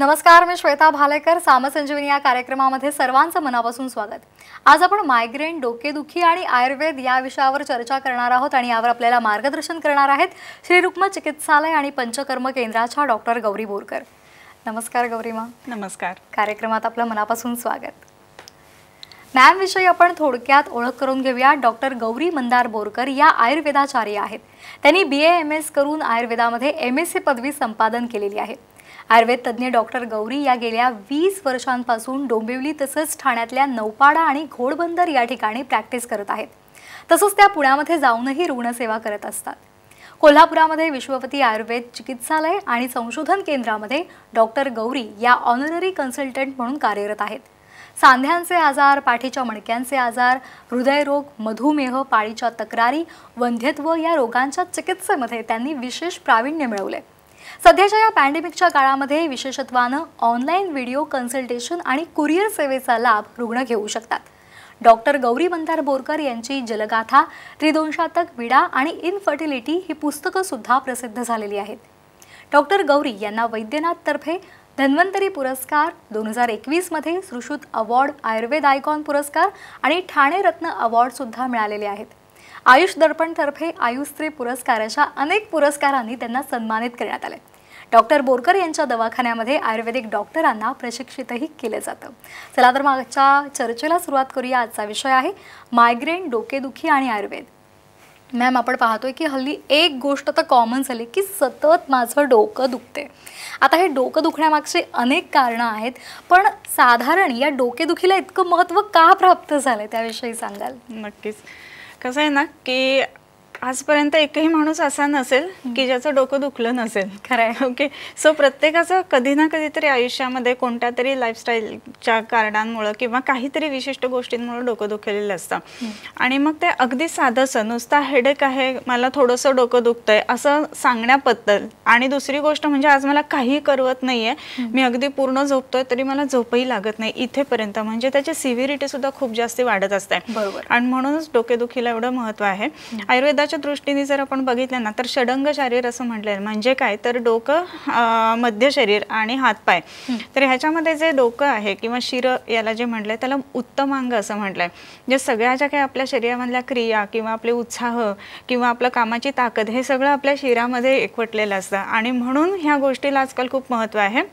नमस्कार, मी श्वेता भालेकर. सामसंजीवनी या कार्यक्रमामध्ये सर्वांचं मनापासून स्वागत. आज आपण मायग्रेन, डोकेदुखी आणि आयुर्वेद या विषयावर चर्चा करणार आहोत आणि यावर आपल्याला मार्गदर्शन करणार आहेत श्री रुक्म चिकित्सालय आणि पंचकर्म केंद्राच्या डॉक्टर गौरी बोरकर. नमस्कार गौरीमा. नमस्कार. कार्यक्रमात आपलं मनापासून स्वागत. मॅम, विषयी आपण थोडक्यात ओळख करून घेऊया. डॉक्टर गौरी मंदार बोरकर या आयुर्वेदाचार्य आहेत. त्यांनी BA MS करून आयुर्वेदामध्ये MSc पदवी संपादन केलेली आहे. आयुर्वेद तज्ञ डॉक्टर गौरी या गेल्या 20 वर्षांपासून डोंबिवली तसंच ठाण्यातल्या नौपाडा आणि घोडबंदर या ठिकाणी प्रॅक्टिस करत आहेत. तसंच त्या पुण्यामध्ये जाऊनही रुग्णसेवा करत असतात. कोल्हापुरामध्ये विश्वपती आयुर्वेद चिकित्सालय आणि संशोधन केंद्रामध्ये डॉक्टर गौरी या ऑनररी कन्सल्टंट म्हणून कार्यरत आहेत. सांध्यांचे आजार, पाठीच्या मणक्यांचे आजार, हृदयरोग, मधुमेह, पाळीच्या तक्रारी, वंध्यत्व या रोगांच्या चिकित्सेमध्ये त्यांनी विशेष प्रावीण्य मिळवले. सध्याच्या या पॅन्डेमिकच्या काळामध्ये विशेषत्वानं ऑनलाईन व्हिडिओ कन्सल्टेशन आणि कुरिअर सेवेचा लाभ रुग्ण घेऊ शकतात. डॉक्टर गौरी मंदार बोरकर यांची जलगाथा, त्रिदोषातक, विडा आणि इनफर्टिलिटी ही पुस्तकं सुद्धा प्रसिद्ध झालेली आहेत. डॉक्टर गौरी यांना वैद्यनाथतर्फे धन्वंतरी पुरस्कार, 2021 मध्ये सुश्रुत अवॉर्ड, आयुर्वेद आयकॉन पुरस्कार आणि ठाणे रत्न अवॉर्ड सुद्धा मिळालेले आहेत. आयुष दर्पणतर्फे आयुश्री पुरस्काराच्या अनेक पुरस्कारांनी त्यांना सन्मानित करण्यात आले. डॉक्टर बोरकर यांच्या दवाखान्यामध्ये आयुर्वेदिक डॉक्टरांना प्रशिक्षितही केले जातं. चला तर मागच्या चर्चेला सुरुवात करूया. आजचा विषय आहे मायग्रेन, डोकेदुखी आणि आयुर्वेद. मॅम, आपण पाहतोय की हल्ली एक गोष्ट तर कॉमन झाली की सतत माझं डोकं दुखते. आता हे डोकं दुखण्यामागचे अनेक कारणं आहेत, पण साधारण या डोकेदुखीला इतकं महत्त्व का प्राप्त झालंय त्याविषयी सांगाल? नक्कीच. कसं आहे ना की आजपर्यंत एकही माणूस असा नसेल की ज्याचं डोकं दुखलं नसेल. खरंय. ओके. सो प्रत्येकाचं कधी ना कधीतरी आयुष्यामध्ये कोणत्या तरी लाईफस्टाईलच्या कारणांमुळे किंवा काहीतरी विशिष्ट गोष्टींमुळे डोकं दुखलेलं असतं. आणि मग ते अगदी साधंसं नुसता हेडेक आहे, मला थोडंसं डोकं दुखतंय असं सांगण्याबद्दल. आणि दुसरी गोष्ट म्हणजे आज मला काही करवत नाहीये, मी अगदी पूर्ण झोपतोय तरी मला झोपही लागत नाही, इथेपर्यंत म्हणजे त्याची सिव्हिरिटी सुद्धा खूप जास्त वाढत असते. बरोबर. आणि म्हणूनच डोकेदुखीला एवढं महत्त्व आहे. आयुर्वेदाच्या दृष्टीने जर आपण बघितलं ना तर षडंग शरीर असं म्हटलंय. म्हणजे काय तर डोकं, मध्य शरीर आणि हातपाय. तर ह्याच्यामध्ये जे डोकं आहे किंवा शिर याला जे म्हटलंय त्याला उत्तमांग असं म्हटलंय. जे सगळ्या ज्या काही आपल्या शरीरामधल्या क्रिया किंवा आपले उत्साह किंवा आपलं कामाची ताकद हे सगळं आपल्या शिरामध्ये एकवटलेलं असतं. आणि म्हणून ह्या गोष्टीला आजकाल खूप महत्त्व आहे.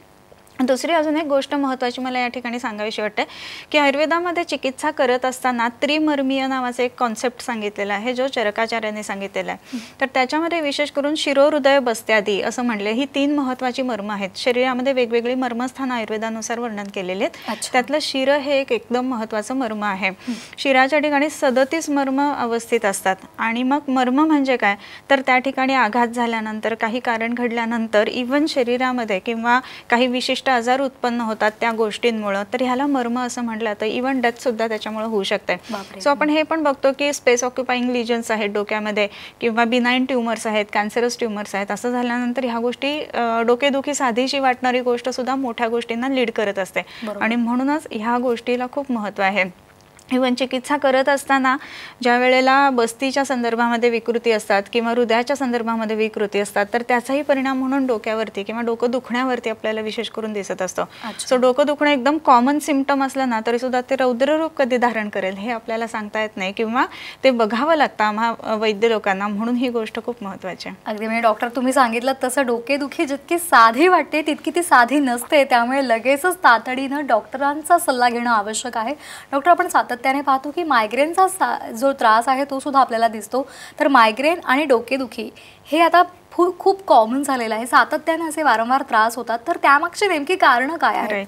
दुसरी अजून एक गोष्ट महत्त्वाची मला या ठिकाणी सांगावीशी वाटते की आयुर्वेदामध्ये चिकित्सा करत असताना त्रिमर्मीय नावाचा एक कॉन्सेप्ट सांगितलेला आहे जो चरकाचार्यांनी सांगितलेला आहे. तर त्याच्यामध्ये विशेष करून शिरोहृदय बस्त्यादी असं म्हटले. ही 3 महत्त्वाची मर्म आहेत. शरीरामध्ये वेगवेगळी मर्मस्थान आयुर्वेदानुसार वर्णन केलेले आहेत. त्यातलं शिर हे एक एकदम महत्त्वाचं मर्म आहे. शिराच्या ठिकाणी 37 मर्म अवस्थित असतात. आणि मग मर्म म्हणजे काय तर त्या ठिकाणी आघात झाल्यानंतर, काही कारण घडल्यानंतर, इव्हन शरीरामध्ये किंवा काही विशिष्ट आजार उत्पन्न होतात त्या गोष्टींमुळे, तर ह्याला मर्म असं म्हटलं तर इव्हन डेथ सुद्धा त्याच्यामुळे होऊ शकते. सो आपण हे पण बघतो की स्पेस ऑक्युपाईंग लिजन्स आहेत डोक्यामध्ये किंवा बिनाईन ट्युमर्स आहेत, कॅन्सरस ट्युमर्स आहेत. असं झाल्यानंतर ह्या गोष्टी, डोकेदुखी साधीशी वाटणारी गोष्ट सुद्धा मोठ्या गोष्टींना लीड करत असते. आणि म्हणूनच ह्या गोष्टीला खूप महत्त्व आहे. इव्हन चिकित्सा करत असताना ज्या वेळेला बस्तीच्या संदर्भामध्ये विकृती असतात किंवा हृदयाच्या संदर्भामध्ये विकृती असतात तर त्याचाही परिणाम म्हणून डोक्यावरती किंवा डोकं दुखण्यावरती आपल्याला विशेष करून दिसत असतो. सो डोकं दुखणं एकदम कॉमन सिम्पटम असलं ना तरी सुद्धा ते रौद्ररूप कधी धारण करेल हे आपल्याला सांगता येत नाही किंवा ते बघावं लागतं आम्हा वैद्य लोकांना. म्हणून ही गोष्ट खूप महत्त्वाची आहे. अगदी म्हणजे डॉक्टर, तुम्ही सांगितलं तसं डोकेदुखी जितकी साधी वाटते तितकी ती साधी नसते. त्यामुळे लगेचच तातडीनं डॉक्टरांचा सल्ला घेणं आवश्यक आहे. डॉक्टर, आपण त्याने पाहतो की मायग्रेनचा जो त्रास आहे तो सुद्धा आपल्याला दिसतो. तर मायग्रेन आणि डोकेदुखी हे आता खूप कॉमन झालेलं आहे. सातत्याने असे वारंवार त्रास होतात. तर त्यामागची नेमकी कारणं काय आहेत?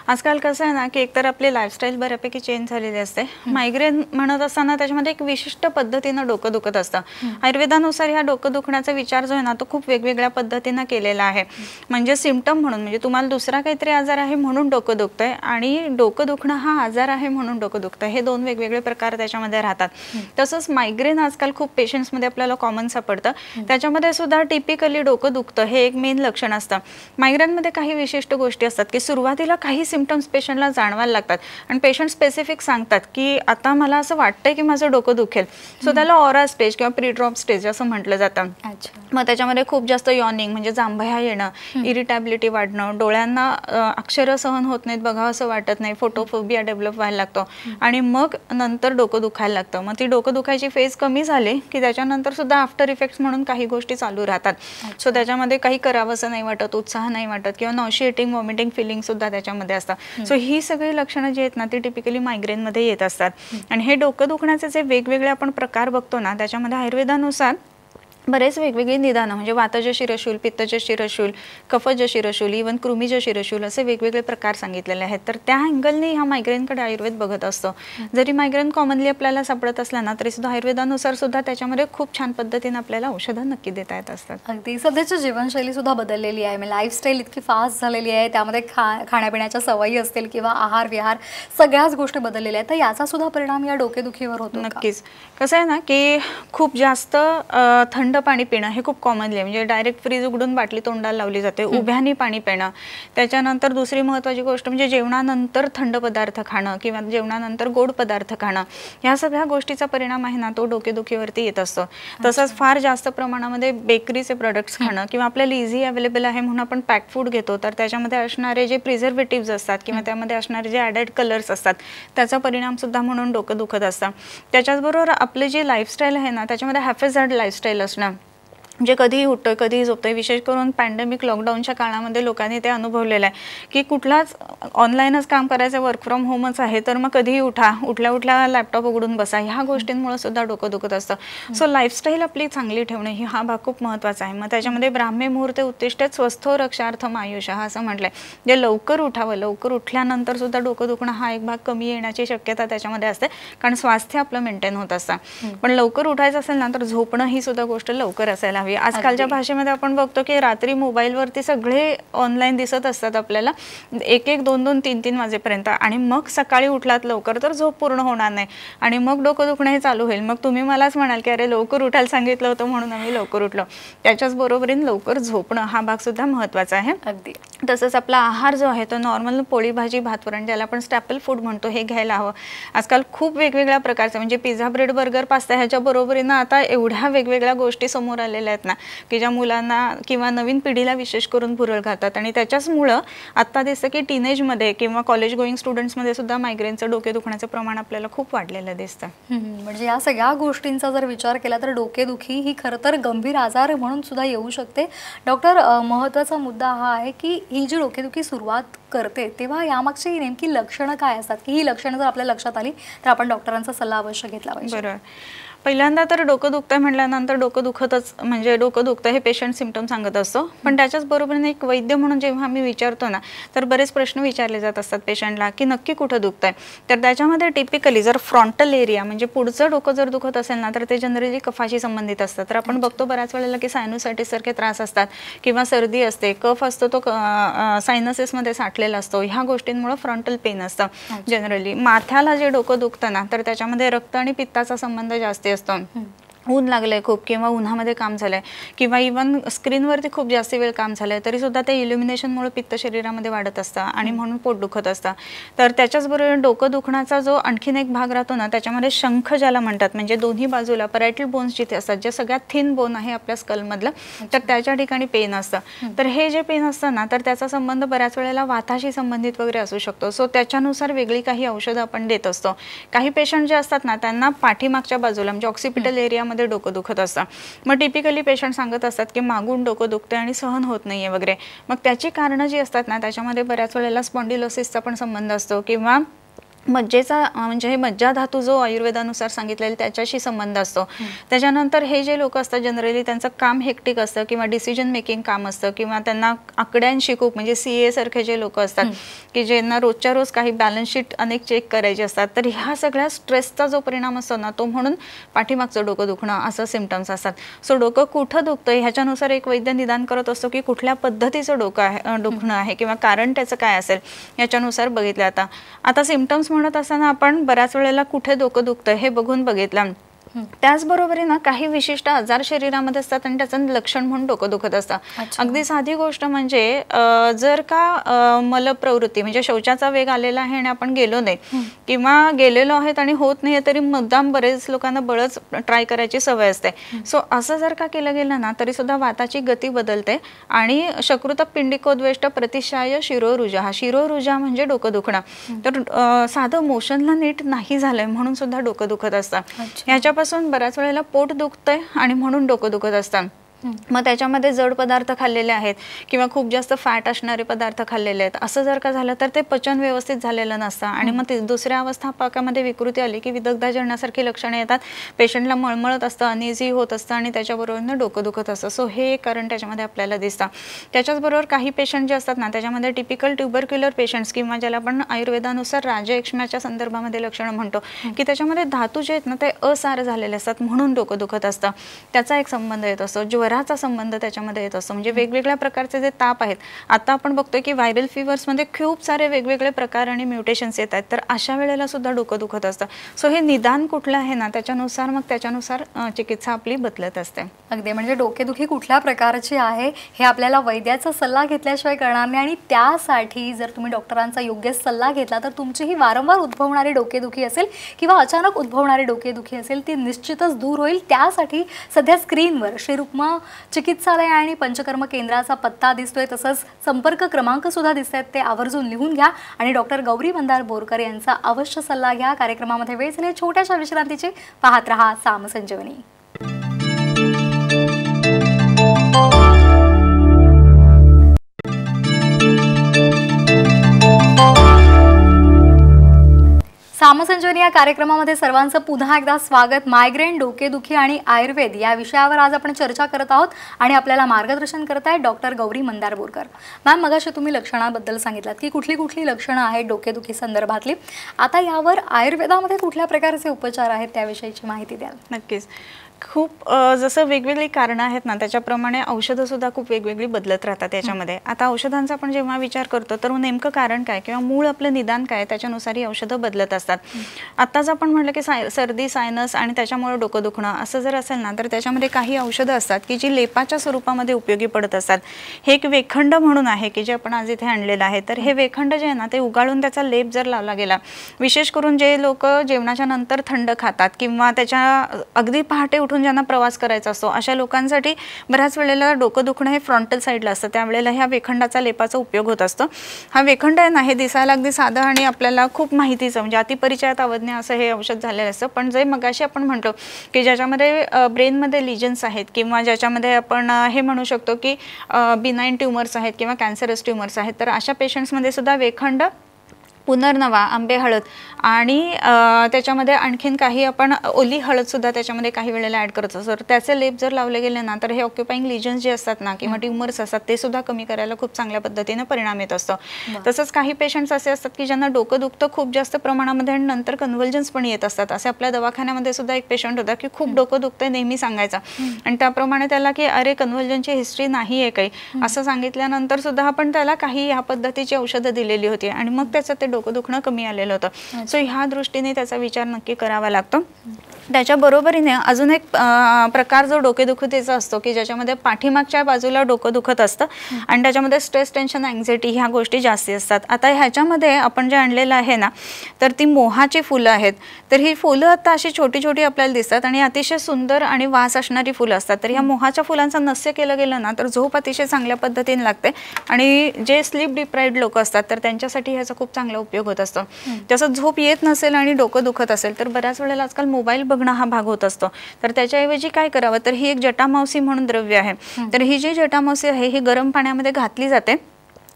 आजकाल कसं आहे ना की एकतर आपली लाईफस्टाईल बऱ्यापैकी चेंज झालेली असते. मायग्रेन म्हणत असताना त्याच्यामध्ये एक विशिष्ट पद्धतीनं डोकं दुखत असतं. आयुर्वेदानुसार ह्या डोकं दुखण्याचा विचार जो आहे ना तो खूप वेगवेगळ्या पद्धतीनं केलेला आहे. म्हणजे सिम्पटम म्हणून, म्हणजे तुम्हाला दुसरा काहीतरी आजार आहे म्हणून डोकं दुखतंय आणि डोकं दुखणं हा आजार आहे म्हणून डोकं दुखतं, हे 2 वेगवेगळे प्रकार त्याच्यामध्ये राहतात. तसंच मायग्रेन आजकाल खूप पेशंट्समध्ये आपल्याला कॉमन सापडतं. त्याच्यामध्ये सुद्धा टिपिकली डोकं दुखतं हे एक मेन लक्षण असतं. मायग्रेनमध्ये काही विशिष्ट गोष्टी असतात की सुरुवातीला काही सिम्पटम्स पेशंटला जाणवायला लागतात आणि पेशंट स्पेसिफिक सांगतात की आता मला असं वाटतंय की माझं डोकं दुखेल. सो त्याला ऑरा स्टेज किंवा प्री ड्रॉप स्टेज असं म्हटलं जातं. मग त्याच्यामध्ये खूप जास्त यॉर्निंग म्हणजे जांभया येणं, इरिटॅबिलिटी वाढणं, डोळ्यांना अक्षरं सहन होत नाहीत, बघावं असं वाटत नाही, फोटोफोबिया डेव्हलप व्हायला लागतो आणि मग नंतर डोकं दुखायला लागतं. मग ती डोकं दुखायची फेज कमी झाली की त्याच्यानंतर सुद्धा आफ्टर इफेक्ट्स म्हणून काही गोष्टी चालू राहतात. सो त्याच्यामध्ये काही करावंसं नाही वाटत, उत्साह नाही वाटत किंवा नॉशिएटिंग वॉमिटिंग फिलिंग सुद्धा त्याच्यामध्ये असतात. सो ही सगळी लक्षणं जी आहेत ना ती टिपिकली मायग्रेनमध्ये येत असतात. आणि हे डोकं दुखण्याचे जे वेगवेगळे आपण प्रकार बघतो ना त्याच्यामध्ये आयुर्वेदानुसार बरेच वेगवेगळी निदानं म्हणजे वातज शिरशूल, पित्तज शिरशूल, कफज शिरशूल, इवन कृमीज शिरशूल असे वेगवेगळे प्रकार सांगितलेले आहेत. तर त्या अँगलने ह्या मायग्रेनकडे आयुर्वेद बघत असतं. जरी मायग्रेन कॉमनली आपल्याला सापडत असला ना तरी सुद्धा आयुर्वेदानुसार सुद्धा त्याच्यामध्ये खूप छान पद्धतीने आपल्याला औषधं नक्की देता येत असतात. अगदी सध्याची जीवनशैली सुद्धा बदललेली आहे, म्हणजे लाईफस्टाईल इतकी फास्ट झालेली आहे, त्यामध्ये खाण्यापिण्याच्या सवयी असतील किंवा आहार विहार सगळ्याच गोष्टी बदललेल्या आहेत. तर याचा सुद्धा परिणाम या डोकेदुखीवर होतो? नक्कीच. कसं आहे ना की खूप जास्त थंड पाणी पिणं हे खूप कॉमनली आहे. म्हणजे डायरेक्ट फ्रीज उघडून बाटली तोंडाला लावली जाते. उभ्यानी पाणी पिणं, त्याच्यानंतर दुसरी महत्त्वाची गोष्ट म्हणजे जेवणानंतर थंड पदार्थ खाणं किंवा जेवणानंतर गोड पदार्थ खाणं, ह्या सगळ्या गोष्टीचा परिणाम आहे ना तो डोकेदुखीवरती येत असतो. तसंच फार जास्त प्रमाणामध्ये बेकरीचे प्रोडक्ट्स खाणं किंवा आपल्याला इझी अवेलेबल आहे म्हणून आपण पॅक फूड घेतो तर त्याच्यामध्ये असणारे जे प्रिझर्वेटिव्स असतात किंवा त्यामध्ये असणारे जे ॲडेड कलर्स असतात त्याचा परिणाम सुद्धा म्हणून डोकं दुखत असतं. त्याच्याचबरोबर आपले जे लाईफस्टाईल आहे ना त्याच्यामध्ये हॅफेझार्ड लाईफस्टाईल असणं, म्हणजे कधीही उठतोय कधीही झोपतोय. विशेष करून पॅन्डेमिक लॉकडाऊनच्या काळामध्ये लोकांनी ते अनुभवलेलं आहे की कुठलाच ऑनलाईनच काम करायचं, वर्क फ्रॉम होमच आहे तर मग कधीही उठल्या उठल्या लॅपटॉप उघडून बसा, ह्या गोष्टींमुळे सुद्धा डोकं दुखत असतं. सो लाईफस्टाईल आपली चांगली ठेवणे ही हा भाग खूप महत्त्वाचा आहे. मग त्याच्यामध्ये ब्राह्मे मुहूर्ते उत्तिष्ठेत स्वस्थो रक्षार्थम आयुष्य असं म्हटलंय. म्हणजे लवकर उठावं, लवकर उठल्यानंतर सुद्धा डोकं दुखणं हा एक भाग कमी येण्याची शक्यता त्याच्यामध्ये असते कारण स्वास्थ्य आपलं मेंटेन होत असतं. पण लवकर उठायचं असेल ना तर झोपणं ही सुद्धा गोष्ट लवकर असायला. आजकालच्या भाषेमध्ये आपण बघतो की रात्री मोबाईलवरती सगळे ऑनलाईन दिसत असतात आपल्याला 1-1, 2-2, 3-3 वाजेपर्यंत आणि मग सकाळी उठलात लवकर तर झोप पूर्ण होणार नाही आणि मग डोकं दुखणं हे चालू होईल. मग तुम्ही मलाच म्हणाल की अरे लवकर उठायला सांगितलं होतं म्हणून आम्ही लवकर उठलो. त्याच्याच बरोबरीने लवकर झोपणं हा भाग सुद्धा महत्त्वाचा आहे. अगदी तसंच आपला आहार जो आहे तो नॉर्मल पोळी भाजी भात वरण ज्याला आपण स्टॅपल फूड म्हणतो हे घ्यायला हवं. आजकाल खूप वेगवेगळ्या प्रकारचे म्हणजे पिझ्झा, ब्रेड, बर्गर, पास्ता ह्याच्या बरोबरीनं आता एवढ्या वेगवेगळ्या गोष्टी समोर आलेल्या आहेत ना की ज्या मुलांना किंवा नवीन पिढीला विशेष करून भुरळ घालतात आणि त्याच्याचमुळं आत्ता दिसतं की टीनेजमध्ये किंवा कॉलेज गोईंग स्टुडंट्समध्ये सुद्धा मायग्रेनचं डोके दुखण्याचं प्रमाण आपल्याला खूप वाढलेलं दिसतं. म्हणजे या सगळ्या गोष्टींचा जर विचार केला तर डोकेदुखी ही खरं तर गंभीर आजार म्हणून सुद्धा येऊ शकते. डॉक्टर, महत्त्वाचा मुद्दा हा आहे की ही जी डोकेदुखी सुरुवात करते तेव्हा यामागची नेमकी लक्षणं काय असतात की ही लक्षणं जर आपल्या लक्षात आली तर आपण डॉक्टरांचा सल्ला अवश्य घेतला पाहिजे? बरोबर. पहिल्यांदा तर डोकं दुखतंय म्हटल्यानंतर डोकं दुखतच म्हणजे डोकं दुखतं हे पेशंट सिम्पटम सांगत असतो. पण त्याच्याच बरोबरीने एक वैद्य म्हणून जेव्हा आम्ही विचारतो ना तर बरेच प्रश्न विचारले जात असतात पेशंटला की नक्की कुठं दुखतंय. तर त्याच्यामध्ये टिपिकली जर फ्रंटल एरिया म्हणजे पुढचं डोकं जर दुखत असेल ना तर ते जनरली कफाशी संबंधित असतात. तर आपण बघतो बऱ्याच वेळेला की सायनोसायटिस सारखे त्रास असतात किंवा सर्दी असते, कफ असतो तो सायनसेसमध्ये साठलेला असतो. ह्या गोष्टींमुळे फ्रंटल पेन असतं जनरली. माथ्याला जे डोकं दुखतं ना तर त्याच्यामध्ये रक्त आणि पित्ताचा संबंध जास्त असतो. ऊन लागलंय खूप किंवा उन्हामध्ये काम झालंय किंवा इवन स्क्रीनवरती खूप जास्त वेळ काम झालंय तरी सुद्धा ते इल्युमिनेशनमुळे पित्त शरीरामध्ये वाढत असतं आणि म्हणून पोट दुखत असतं. तर त्याच्याचबरोबर डोकं दुखण्याचा जो आणखीन एक भाग राहतो ना त्याच्यामध्ये शंख ज्याला म्हणतात म्हणजे दोन्ही बाजूला पॅराइटल बोन्स जिथे असतात जे सगळ्यात थिन बोन आहे आपल्या स्कलमधलं तर त्याच्या ठिकाणी पेन असतं. तर हे जे पेन असतं ना तर त्याचा संबंध बऱ्याच वेळेला वाताशी संबंधित वगैरे असू शकतो. सो त्याच्यानुसार वेगळी काही औषधं आपण देत असतो. काही पेशंट जे असतात ना त्यांना पाठीमागच्या बाजूला म्हणजे ऑक्सिपिटल एरियामध्ये डोकं दुखत असतं. मग टिपिकली पेशंट सांगत असतात की मागून डोकं दुखते आणि सहन होत नाहीये वगैरे. मग त्याची कारणं जी असतात ना त्याच्यामध्ये बऱ्याच वेळेला स्पॉन्डिलोसिसचा पण संबंध असतो किंवा मज्जेचा म्हणजे हे मज्जा धातू जो आयुर्वेदानुसार सांगितलेला त्याच्याशी संबंध असतो. त्याच्यानंतर हे जे लोक असतात जनरली त्यांचं काम हेक्टिक असतं किंवा डिसिजन मेकिंग काम असतं किंवा त्यांना आकड्यांशी खूप म्हणजे CA सारखे जे लोक असतात की ज्यांना रोजच्या रोज काही बॅलन्स शीट अनेक चेक करायचे असतात तर ह्या सगळ्या स्ट्रेसचा जो परिणाम असतो ना तो म्हणून पाठीमागचं डोकं दुखणं असं सिम्पटम्स असतात. सो डोकं कुठं दुखतं ह्याच्यानुसार एक वैद्य निदान करत असतो की कुठल्या पद्धतीचं दुखणं आहे किंवा कारण त्याचं काय असेल याच्यानुसार बघितलं. आता सिम्पटम्स म्हणत असताना आपण बऱ्याच वेळेला कुठे डोकं दुखतं हे बघून बघितलं त्याचबरोबरीने काही विशिष्ट आजार शरीरामध्ये असतात आणि त्याचं लक्षण म्हणून डोकं दुखत असतं. अगदी साधी गोष्ट म्हणजे जर का मलप्रवृत्ती म्हणजे शौचाचा वेग आलेला आहे आणि आपण गेलो नाही किंवा गेलेलो आहेत आणि होत नाही तरी मुद्दाम बरेच लोकांना बळच ट्राय करायची सवय असते. सो असं जर का केलं गेलं ना तरी सुद्धा वाताची गती बदलते आणि शकृत पिंडिकोद्वेष्ट प्रतिशाय शिरोरुजा, हा शिरोरुजा म्हणजे डोकं दुखणं. तर साधं मोशनला नीट नाही झालंय म्हणून सुद्धा डोकं दुखत असतं. ह्याच्यापासून बऱ्याच वेळेला पोट दुखतंय आणि म्हणून डोकं दुखत असतं. मग त्याच्यामध्ये जड पदार्थ खाल्लेले आहेत किंवा खूप जास्त फॅट असणारे पदार्थ खाल्लेले आहेत, असं जर का झालं तर ते पचन व्यवस्थित झालेलं नसतं आणि मग दुसऱ्या अवस्थापकामध्ये विकृती आली की विदग्धजननासारखी लक्षणे येतात. पेशंटला मळमळत असतं, अनइझी होत असतं आणि त्याच्याबरोबर डोकं दुखत असतं. सो हे एक कारण त्याच्यामध्ये आपल्याला दिसतं. त्याच्याचबरोबर काही पेशंट जे असतात ना त्याच्यामध्ये टिपिकल ट्युबरक्युलर पेशंट्स किंवा ज्याला आपण आयुर्वेदानुसार राजयक्ष्म्याच्या संदर्भामध्ये लक्षणं म्हणतो की त्याच्यामध्ये धातू जे आहेत ना ते असार झालेले असतात म्हणून डोकं दुखत असतं. त्याचा एक संबंध येत असतो. ज्वराचा संबंध त्याच्यामध्ये येत असतो. म्हणजे वेगवेगळ्या प्रकारचे जे ताप आहेत, आता आपण बघतोय की व्हायरल फीवर्समध्ये खूप सारे वेगवेगळे प्रकार आणि म्युटेशन्स येत आहेत, तर अशा वेळेला सुद्धा डोकं दुखत असतं. सो हे निदान कुठलं आहे ना त्याच्यानुसार मग त्याच्यानुसार चिकित्सा आपली बदलत असते. अगदी म्हणजे डोकेदुखी कुठल्या प्रकारची आहे हे आपल्याला वैद्याचा सल्ला घेतल्याशिवाय कळणार नाही आणि त्यासाठी जर तुम्ही डॉक्टरांचा योग्य सल्ला घेतला तर तुमची ही वारंवार उद्भवणारी डोकेदुखी असेल किंवा अचानक उद्भवणारी डोकेदुखी असेल ती निश्चितच दूर होईल. त्यासाठी सध्या स्क्रीनवर श्री रुक्मा चिकित्सालय आणि पंचकर्म केंद्राचा पत्ता दिसतोय, तसंच संपर्क क्रमांक सुद्धा दिसत आहेत, ते आवर्जून लिहून घ्या आणि डॉक्टर गौरी मंदार बोरकर यांचा अवश्य सल्ला घ्या. कार्यक्रमामध्ये वेळ झाली छोट्याशा विश्रांतीची. पाहत रहा सामसंजीवनी. सामसंजीवनी या कार्यक्रमामध्ये सर्वांचं पुन्हा एकदा स्वागत. मायग्रेन, डोकेदुखी आणि आयुर्वेद या विषयावर आज आपण चर्चा करत आहोत आणि आपल्याला मार्गदर्शन करत आहेत डॉक्टर गौरी मंदार बोरकर. मॅम, मगाशी तुम्ही लक्षणांबद्दल सांगितलात की कुठली कुठली लक्षणं आहेत डोकेदुखी संदर्भातली. आता यावर आयुर्वेदामध्ये कुठल्या प्रकारचे उपचार आहेत त्याविषयीची माहिती द्याल? नक्कीच. खूप जसं वेगवेगळी कारणं आहेत ना त्याच्याप्रमाणे औषधं सुद्धा खूप वेगवेगळी बदलत राहतात याच्यामध्ये. आता औषधांचा आपण जेव्हा विचार करतो तर नेमकं कारण काय किंवा मूळ आपलं निदान काय त्याच्यानुसार ही औषधं बदलत असतात. आत्ताच आपण म्हटलं की सर्दी, सायनस आणि त्याच्यामुळे डोकं दुखणं असं जर असेल ना तर त्याच्यामध्ये काही औषधं असतात की जी लेपाच्या स्वरूपामध्ये उपयोगी पडत असतात. हे एक वेखंड म्हणून आहे की जे आपण आज इथे आणलेलं आहे. तर हे वेखंड जे आहे ना ते उगाळून त्याचा लेप जर लावला गेला, विशेष करून जे लोक जेवणाच्या नंतर थंड खातात किंवा त्याच्या अगदी पहाटे उठून ज्यांना प्रवास करायचा असतो अशा लोकांसाठी बऱ्याच वेळेला डोकं दुखणं हे फ्रंटल साईडला असतं, त्यावेळेला ह्या वेखंडाचा लेपाचा उपयोग होत असतो. हा वेखंड आहे ना हे दिसायला अगदी साधं आणि आपल्याला खूप माहितीचं म्हणजे अतिपरिचयात अवज्ञ असं हे औषध झालेलं असतं. पण जे मगाशी आपण म्हणतो की ज्याच्यामध्ये ब्रेनमध्ये लिजन्स आहेत किंवा ज्याच्यामध्ये आपण हे म्हणू शकतो की बिनाईन ट्युमर्स आहेत किंवा कॅन्सरस ट्युमर्स आहेत, तर अशा पेशंट्समध्ये सुद्धा वेखंड, पुनर्नवा, आंबे हळद आणि त्याच्यामध्ये आणखीन काही आपण ओली हळद सुद्धा त्याच्यामध्ये काही वेळेला ॲड करत असतो. तर त्याचे लेप जर लावले गेले ना तर हे ऑक्युपाईंग लिजन्स जे असतात ना किंवा ट्युमर्स असतात ते सुद्धा कमी करायला खूप चांगल्या पद्धतीने परिणाम येत असतो. तसंच काही पेशंट्स असे असतात की ज्यांना डोकं दुखतं खूप जास्त प्रमाणामध्ये आणि नंतर कन्व्हल्जन्स पण येत असतात. असे आपल्या दवाखान्यामध्ये सुद्धा एक पेशंट होता की खूप डोकं दुखतंय नेहमी सांगायचा आणि त्याप्रमाणे त्याला की अरे कन्व्हल्जनची हिस्ट्री नाही आहे काही असं सांगितल्यानंतर सुद्धा आपण त्याला काही ह्या पद्धतीची औषधं दिलेली होती आणि मग त्याचं ते डोकं दुखणं कमी आलेलं होतं. सो ह्या दृष्टीने त्याचा विचार नक्की करावा लागतो. त्याच्या बरोबरीने अजून एक प्रकार जो डोकेदुखीचा असतो की ज्याच्यामध्ये पाठीमागच्या बाजूला डोकं दुखत असतं आणि त्याच्यामध्ये स्ट्रेस, टेन्शन, अँझायटी ह्या गोष्टी जास्ती असतात. आता ह्याच्यामध्ये आपण जे आणलेलं आहे ना तर ती मोहाची फुलं आहेत. तर ही फुलं आता अशी छोटी छोटी आपल्याला दिसतात आणि अतिशय सुंदर आणि वास असणारी फुलं असतात. तर ह्या मोहाच्या फुलांचं नस्य केलं गेलं ना तर झोप अतिशय चांगल्या पद्धतीने लागते आणि जे स्लीप डिप्राइव्ड लोक असतात तर त्यांच्यासाठी ह्याचा खूप चांगला उपयोग होत असतो. जसं झोप येत नसेल आणि डोकं दुखत असेल तर बऱ्याच वेळेला आजकाल मोबाईल बघणं हा भाग होत असतो. तर त्याच्याऐवजी काय करावं तर ही एक जटामावसी म्हणून द्रव्य आहे. तर ही जी जटामावसी आहे ही गरम पाण्यामध्ये घातली जाते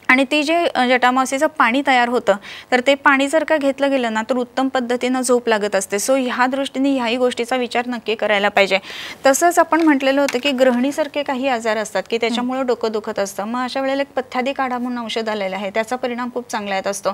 आणि ती जे जटामावसीचं पाणी तयार होतं तर ते पाणी जर का घेतलं गेलं ना तर उत्तम पद्धतीनं झोप लागत असते. सो ह्या दृष्टीने ह्याही गोष्टीचा विचार नक्की करायला पाहिजे. तसंच आपण म्हटलेलं होतं की ग्रहणीसारखे काही आजार असतात की त्याच्यामुळे डोकं दुखत असतं. मग अशा वेळेला एक पथ्यादी काढा म्हणून औषध आलेलं आहे, त्याचा परिणाम खूप चांगला येत असतो.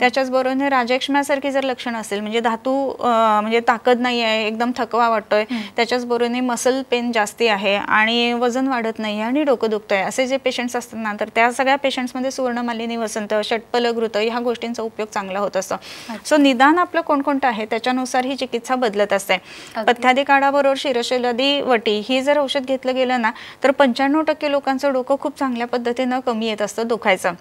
त्याच्याच बरोबर राजयक्ष्म्यासारखी जर लक्षणं असेल म्हणजे धातू म्हणजे ताकद नाही आहे, एकदम थकवा वाटतोय, त्याच्याच बरोबर मसल पेन जास्ती आहे आणि वजन वाढत नाही आणि डोकं दुखतंय असे जे पेशंट्स असतात ना तर त्या सगळ्या पेशंट्समध्ये सुवर्णमालिनी वसंत, षटपलग ऋत ह्या गोष्टींचा उपयोग चांगला होत असतो. सो निदान आपलं कोणकोणतं आहे त्याच्यानुसार ही चिकित्सा बदलत असते. पथ्यादी काढाबरोबर शिरशैलादी वटी ही जर औषध घेतलं गेलं ना तर 95% लोकांचं डोकं खूप चांगल्या पद्धतीनं कमी येत असतं दुखायचं.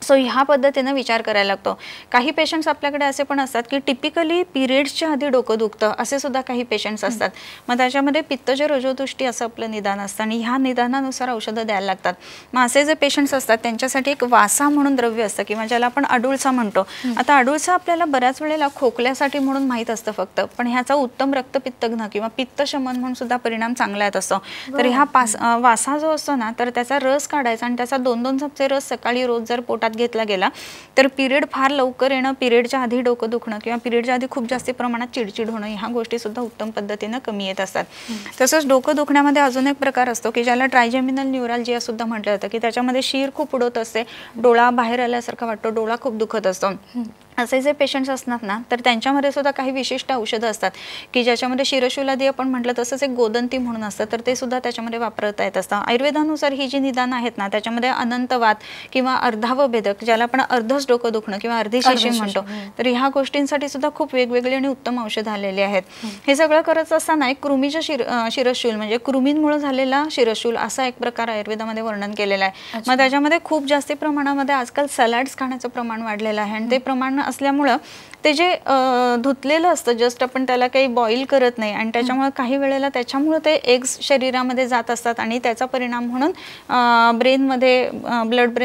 सो ह्या पद्धतीनं विचार करायला लागतो. काही पेशंट्स आपल्याकडे असे पण असतात की टिपिकली पिरियड्सच्या आधी डोकं दुखतं असे सुद्धा काही पेशंट्स असतात. मग त्याच्यामध्ये पित्तज रजोदुष्टी असं आपलं निदान असतं आणि ह्या निदानानुसार औषधं द्यायला लागतात. मग असे जे पेशंट्स असतात त्यांच्यासाठी एक वासा म्हणून द्रव्य असतं किंवा ज्याला आपण अडुळसा म्हणतो. आता अडुळसा आपल्याला बऱ्याच वेळेला खोकल्यासाठी म्हणून माहीत असतं फक्त, पण ह्याचा उत्तम रक्तपित्तघ्न किंवा पित्तशमन म्हणून सुद्धा परिणाम चांगला येत असतो. तर ह्या वासा जो असतो ना तर त्याचा रस काढायचा आणि त्याचा 2-2 चमचे रस सकाळी रोज जर पोटात घेतला गेला तर पिरियड फार लवकर येणं, पिरियडच्या आधी डोकं दुखणं किंवा पिरियडच्या आधी खूप जास्त प्रमाणात चिडचिड होणं ह्या गोष्टी सुद्धा उत्तम पद्धतीनं कमी येत असतात. तसंच डोकं दुखण्यामध्ये अजून एक प्रकार असतो की ज्याला ट्रायजेमिनल न्यूरॅल्जिया सुद्धा म्हटलं जातं की त्याच्यामध्ये शीर खूप उडत असते, डोळा बाहेर आल्यासारखा वाटतो, डोळा खूप दुखत असतो. असे जे पेशंट्स असतात ना तर त्यांच्यामध्ये सुद्धा काही विशिष्ट औषधं असतात की ज्याच्यामध्ये शिरशूलादी आपण म्हटलं तसंच एक गोदंती म्हणून असतं तर ते सुद्धा त्याच्यामध्ये वापरता येत असतं. आयुर्वेदानुसार ही जी निदान आहेत ना त्याच्यामध्ये अनंतवात किंवा अर्धावभेदक ज्याला आपण अर्धच डोकं दुखणं किंवा अर्धी शिशी म्हणतो तर ह्या गोष्टींसाठी सुद्धा खूप वेगवेगळी आणि उत्तम औषधं आलेली आहेत. हे सगळं करत असताना एक कृमीच्या शिरशूल म्हणजे कृमींमुळे झालेला शिरशूल असा एक प्रकार आयुर्वेदामध्ये वर्णन केलेला आहे. मग त्याच्यामध्ये खूप जास्त प्रमाणामध्ये आजकाल सलाड्स खाण्याचं प्रमाण वाढलेलं आहे आणि ते प्रमाण असल्यामुळं ते जे धुतलेलं असतं जस्ट आपण त्याला काही बॉईल करत नाही आणि त्याच्यामुळे काही वेळेला त्याच्यामुळे ते एग्स शरीरामध्ये जात असतात आणि त्याचा परिणाम म्हणून ब्रेनमध्ये ब्लड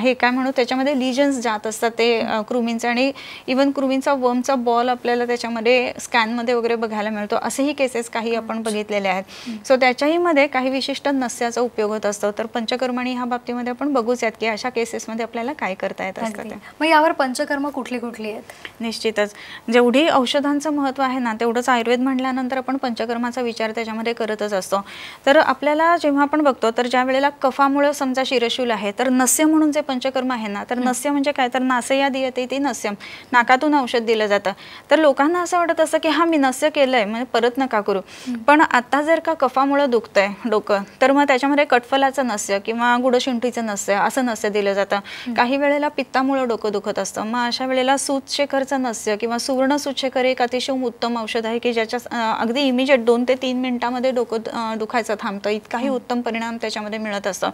हे काय म्हणू त्याच्यामध्ये लिजन्स जात असतात ते कृमींचे आणि इवन कृमींचा वर्मचा बॉल आपल्याला त्याच्यामध्ये स्कॅनमध्ये वगैरे बघायला मिळतो. असेही केसेस काही आपण बघितलेले आहेत. सो त्याच्याही मध्ये काही विशिष्ट नस्याचा उपयोग होत असतो. तर पंचकर्माणी ह्या बाबतीमध्ये आपण बघूच यात की अशा केसेसमध्ये आपल्याला काय करता येत असतं. मग यावर पंचकर्म कुठली कुठली आहेत? निश्चितच जेवढी औषधांचं महत्त्व आहे ना तेवढंच आयुर्वेद म्हटल्यानंतर आपण पंचकर्माचा विचार त्याच्यामध्ये करतच असतो. तर आपल्याला जेव्हा आपण बघतो तर ज्या वेळेला कफामुळे समजा शिरशूल आहे तर नस्य म्हणून जे पंचकर्म आहे ना तर नस्य म्हणजे काय तर नासया दीयते ती नस्यम, नाकातून औषध दिलं जातं. तर लोकांना असं वाटत असतं की हा मी नस्य केलंय म्हणजे परत नका करू. पण आता जर का कफामुळे दुखतंय डोकं तर मग त्याच्यामध्ये कटफलाचं नस्य किंवा गुडशिंठीचं नस्य असं नस्य दिलं जातं. काही वेळेला पित्तामुळे डोकं दुखत असतं मग अशा वेळेला सूतशेखरचं नस्य किंवा सुवर्ण सूतशेखर एक अतिशय उत्तम औषध आहे की ज्याच्या अगदी इमिजिएट 2 ते 3 मिनिटांमध्ये डोकं दुखायचं थांबतं. इतकाही उत्तम परिणाम त्याच्यामध्ये मिळत असतं.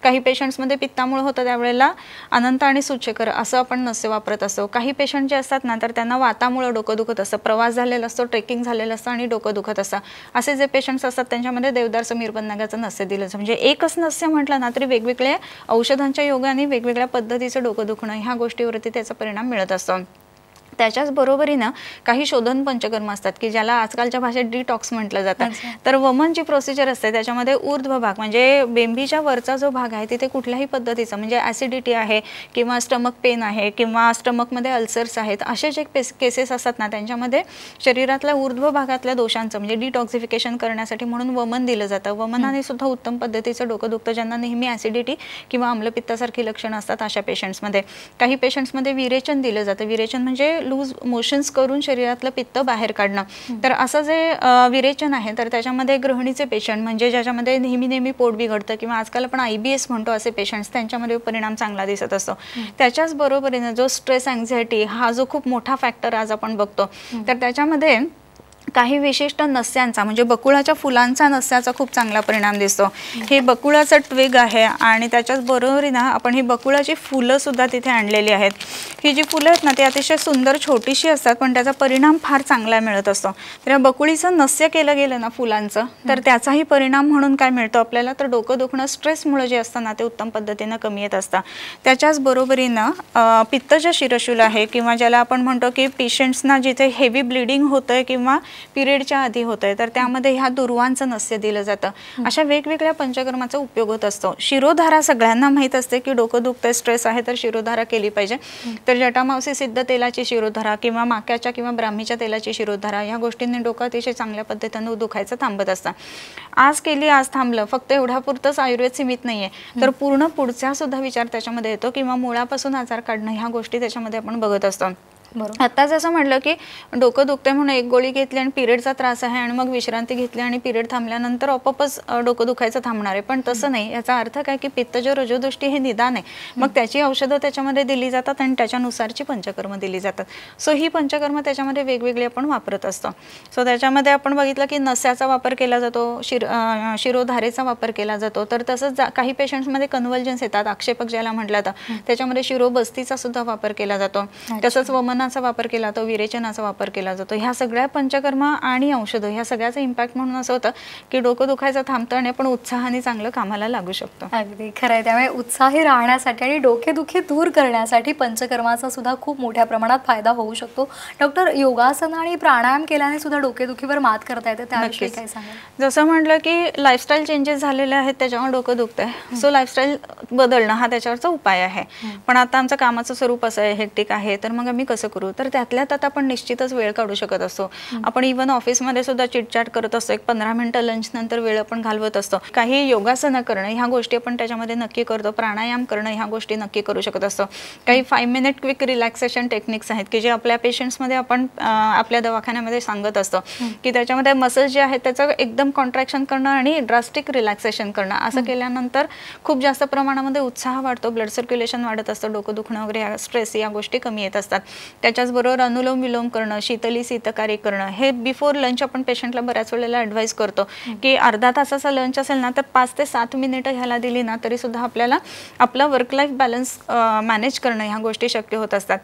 काही पेशंट्समध्ये पित्तामुळे होतं त्यावेळेला अनंत आणि सूतशेखर असं आपण नस्य वापरत असतो. काही पेशंट जे असतात ना तर त्यांना वातामुळे डोकं दुखत असतं, प्रवास झालेला असतो, ट्रेकिंग झालेलं असतं आणि डोकं दुखत असतं. असे जे पेशंट्स असतात त्यांच्यामध्ये देवदार समीर पन्नागाचं नस्य दिलं जातं. म्हणजे एकच नस्य म्हटलं ना तरी वेगवेगळ्या औषधांच्या योगाने वेगवेगळ्या पद्धतीचं डोकं दुखणं ह्या गोष्टीवरती त्याचा परिणाम मिळत असतो. त्याच्याच बरोबरीनं काही शोधन पंचकर्म असतात की ज्याला आजकालच्या भाषेत डिटॉक्स म्हटलं जातं. तर वमन जी प्रोसिजर असते त्याच्यामध्ये ऊर्ध्व भाग म्हणजे बेंबीच्या वरचा जो भाग आहे तिथे कुठल्याही पद्धतीचं म्हणजे ॲसिडिटी आहे किंवा स्टमक पेन आहे किंवा स्टमकमध्ये अल्सर्स आहेत असे जे केसेस असतात ना त्यांच्यामध्ये शरीरातल्या ऊर्ध्व भागातल्या दोषांचं म्हणजे डिटॉक्सिफिकेशन करण्यासाठी म्हणून वमन दिलं जातं. वमनाने सुद्धा उत्तम पद्धतीचं डोकं दुखतं ज्यांना नेहमी ॲसिडिटी किंवा आम्लपित्तासारखी लक्षणं असतात अशा पेशंट्समध्ये. काही पेशंट्समध्ये विरेचन दिलं जातं. विरेचन म्हणजे लूज मोशन्स करून शरीरातलं पित्त बाहेर काढणं. तर असं जे विरेचन आहे तर त्याच्यामध्ये गृहिणीचे पेशंट म्हणजे ज्याच्यामध्ये नेहमी पोट बिघडतं किंवा आजकाल आपण IBS म्हणतो असे पेशंट्स त्यांच्यामध्ये परिणाम चांगला दिसत असतो. त्याच्याच बरोबरीने जो स्ट्रेस अँझायटी हा जो खूप मोठा फॅक्टर आज आपण बघतो तर त्याच्यामध्ये काही विशिष्ट नस्यांचा म्हणजे बकुळाच्या फुलांचा नस्याचा खूप चांगला परिणाम दिसतो. हे बकुळाचं ट्विग आहे आणि त्याच्याच बरोबरीनं आपण ही बकुळाची फुलं सुद्धा तिथे आणलेली आहेत. ही जी फुलं आहेत ना ती अतिशय सुंदर छोटीशी असतात पण त्याचा परिणाम फार चांगला मिळत असतो. तर या बकुळीचं नस्य केलं गेलं ना फुलांचं तर त्याचाही परिणाम म्हणून काय मिळतो आपल्याला तर डोकं दुखणं स्ट्रेसमुळे जे असतं ना ते उत्तम पद्धतीनं कमी येत असतं. त्याच्याच बरोबरीनं पित्तज शिरशूल आहे किंवा ज्याला आपण म्हणतो की पेशंट्सना जिथे हेवी ब्लिडिंग होतंय किंवा पिरियडच्या आधी होतंय तर त्यामध्ये ह्या दुर्वांचं नस्य दिलं जातं. अशा वेगवेगळ्या पंचकर्माचा उपयोग होत असतो. शिरोधारा सगळ्यांना माहीत असते की डोकं दुखतंय स्ट्रेस आहे तर शिरोधारा केली पाहिजे. तर जटामांसी सिद्ध तेलाची शिरोधारा किंवा माक्याच्या किंवा ब्राह्मीच्या तेलाची शिरोधारा ह्या गोष्टींनी डोकं अतिशय चांगल्या पद्धतीनं दुखायचं थांबत असतं. आज केली आज थांबलं फक्त एवढ्यापुरतंच आयुर्वेद सीमित नाहीये तर पूर्ण पुढचा सुद्धा विचार त्याच्यामध्ये येतो किंवा मुळापासून आजार काढणं ह्या गोष्टी त्याच्यामध्ये आपण बघत असतो. बरोबर. आता जसं म्हटलं की डोकं दुखतंय म्हणून एक गोळी घेतली आणि पिरियडचा त्रास आहे आणि मग विश्रांती घेतली आणि पिरियड थांबल्यानंतर आपोआपच डोकं दुखायचं थांबणार आहे, पण तसं नाही. याचा अर्थ काय की पित्तज रजोदृष्टी हे निदान आहे, मग त्याची औषधं त्याच्यामध्ये दिली जातात आणि त्याच्यानुसारची पंचकर्म दिली जातात. सो ही पंचकर्म त्याच्यामध्ये वेगवेगळी आपण वापरत असतो. सो त्याच्यामध्ये आपण बघितलं की नस्याचा वापर केला जातो, शिरोधारेचा वापर केला जातो. तर तसंच काही पेशंट्समध्ये कन्व्हल्जन्स येतात, आक्षेपक ज्याला म्हटलं जातं, त्याच्यामध्ये शिरोबस्तीचा सुद्धा वापर केला जातो. तसंच वमनाचा वापर केला जातो, विरेचनाचा वापर केला जातो. ह्या सगळ्या पंचकर्म आणि औषधं ह्या सगळ्याचा इम्पॅक्ट म्हणून असं होतं की डोकं दुखायचं थांबतं आणि आपण उत्साहाने चांगलं कामाला लागू शकतो. अगदी खरं आहे. त्यामुळे उत्साही राहण्यासाठी आणि डोकेदुखी दूर करण्यासाठी पंचकर्माचा सुद्धा खूप मोठ्या प्रमाणात फायदा होऊ शकतो. डॉक्टर, योगासन आणि प्राणायाम केल्याने सुद्धा डोकेदुखीवर मात करता येते, त्याविषयी काय सांगाल? जसं म्हटलं की लाईफस्टाईल चेंजेस झालेले आहेत त्याच्यामुळे डोकं दुखतंय. सो लाईफस्टाईल बदलणं हा त्याच्यावरचा उपाय आहे. पण आता आमचं कामाचं स्वरूप असं आहे, हेक्टिक आहे, तर मग आम्ही कसं करू? तर त्यातल्या त्यात आपण निश्चितच वेळ काढू शकत असतो. आपण इव्हन ऑफिसमध्ये सुद्धा चिटचाट करत असतो, एक 15 मिनिटं लंच नंतर वेळ आपण घालवत असतो. काही योगासनं करणं ह्या गोष्टी आपण त्याच्यामध्ये नक्की करतो, प्राणायाम करणं ह्या गोष्टी नक्की करू शकत असतो. काही 5 मिनिट क्विक रिलॅक्सेशन टेक्निक्स आहेत की जे आपल्या पेशंट्समध्ये आपण आपल्या दवाखान्यामध्ये सांगत असतो की त्याच्यामध्ये मसल्स जे आहेत त्याचं एकदम कॉन्ट्रॅक्शन करणं आणि ड्रास्टिक रिलॅक्सेशन करणं. असं केल्यानंतर खूप जास्त प्रमाणामध्ये उत्साह वाढतो, ब्लड सर्क्युलेशन वाढत असतं, डोकं दुखणं वगैरे, स्ट्रेस या गोष्टी कमी येत असतात. त्याच्याचबरोबर अनुलोम विलोम करणं, शीतली शीतकारी करणं, हे बिफोर लंच आपण पेशंटला बऱ्याच वेळेला ॲडवाईस करतो की अर्धा तासाचा लंच असेल ना तर 5 ते 7 मिनिटं ह्याला दिली ना तरी सुद्धा आपल्याला आपला वर्क लाईफ बॅलन्स मॅनेज करणं ह्या गोष्टी शक्य होत असतात.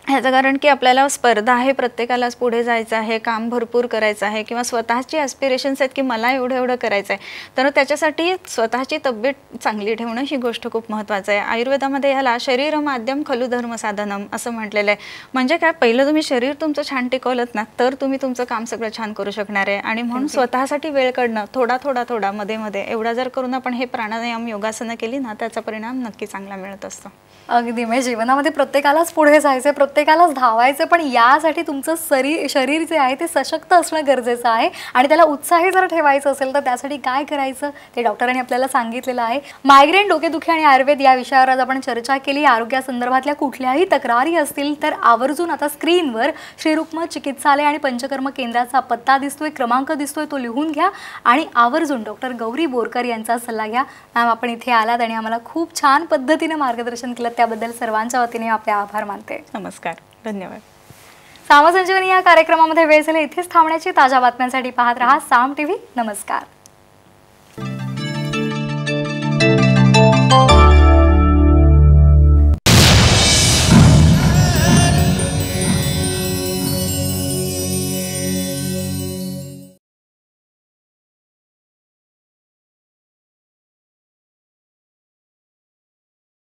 ह्याचं कारण की आपल्याला स्पर्धा आहे, प्रत्येकालाच पुढे जायचं आहे, काम भरपूर करायचं आहे किंवा स्वतःची ॲस्पिरेशन्स आहेत की मला एवढं करायचं आहे, तर त्याच्यासाठी स्वतःची तब्येत चांगली ठेवणं ही गोष्ट खूप महत्त्वाचं आहे. आयुर्वेदामध्ये ह्याला शरीर माध्यम खलु धर्म साधनम असं म्हटलेलं आहे. म्हणजे काय, पहिलं तुम्ही शरीर तुमचं छान टिकवलं ना तर तुम्ही तुमचं काम सगळं छान करू शकणार आहे. आणि म्हणून स्वतःसाठी वेळ काढणं, थोडा मध्ये मध्ये एवढा जर करून आपण हे प्राणायाम योगासनं केली ना त्याचा परिणाम नक्की चांगला मिळत असतो. अगदी, म्हणजे जीवनामध्ये प्रत्येकालाच पुढे जायचं, प्रत्येकालाच धावायचं, पण यासाठी तुमचं शरीर जे आहे ते सशक्त असणं गरजेचं आहे. आणि त्याला उत्साही जर ठेवायचं असेल तर त्यासाठी काय करायचं ते डॉक्टरांनी आपल्याला सांगितलेलं आहे. मायग्रेन, डोकेदुखी आणि आयुर्वेद या विषयावर आज आपण चर्चा केली. आरोग्यासंदर्भातल्या कुठल्याही तक्रारी असतील तर आवर्जून आता स्क्रीनवर श्री रुक्म चिकित्सालय आणि पंचकर्म केंद्राचा पत्ता दिसतोय, क्रमांक दिसतोय, तो लिहून घ्या आणि आवर्जून डॉक्टर गौरी बोरकर यांचा सल्ला घ्या. मॅम, आपण इथे आलात आणि आम्हाला खूप छान पद्धतीने मार्गदर्शन केलं, त्याबद्दल सर्वांच्या वतीने आपले आभार मानते. नमस्कार, धन्यवाद. सामसंजीवनी या कार्यक्रमामध्ये वेळ झाली इथेच थांबण्याची. ताज्या बातम्यांसाठी पाहत रहा साम टीव्ही. नमस्कार.